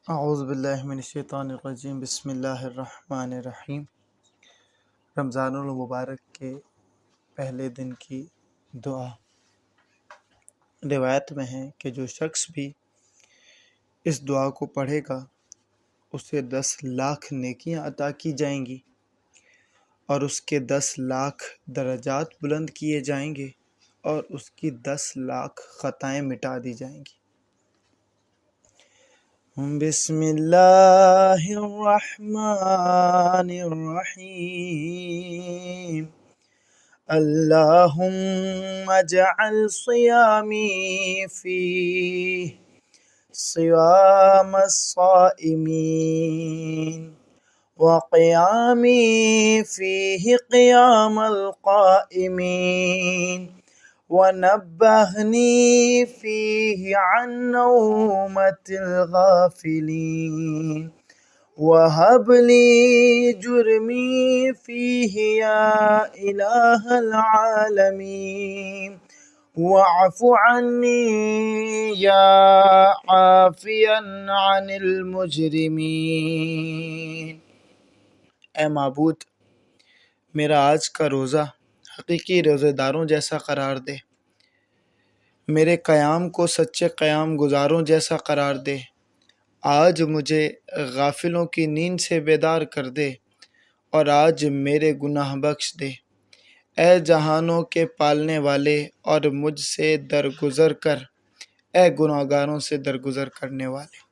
اعوذ باللہ من الشیطان الرجیم، بسم اللہ الرحمن الرحیم۔ رمضان المبارک کے پہلے دن کی دعا۔ روایت میں ہے کہ جو شخص بھی اس دعا کو پڑھے گا اسے 10 لاکھ نیکیاں عطا کی جائیں گی اور اس کے 10 لاکھ درجات بلند کیے جائیں گے اور اس کی 10 لاکھ خطائیں مٹا دی جائیں گی۔ بسم اللہ الرحمن الرحیم۔ اللہم اجعل صیامی فیہ صیام الصائمین وقیامی فیہ قیام القائمین وَنَبَّهْنِي فِيهِ عَنْ نَوْمَةِ الْغَافِلِينَ وَهَبْ لِي جُرْمِي فِيهِ يَا إِلَٰهَ الْعَالَمِينَ وَاعْفُ عَنِّي يَا عَافِيًا عَنِ الْمُجْرِمِينَ۔ اے معبود، میرا آج کا روزہ حقیقی روزے داروں جیسا قرار دے، میرے قیام کو سچے قیام گزاروں جیسا قرار دے۔ آج مجھے غافلوں کی نیند سے بیدار کر دے اور آج میرے گناہ بخش دے۔ اے جہانوں کے پالنے والے اور مجھ سے درگزر کر، اے گناہگاروں سے درگزر کرنے والے۔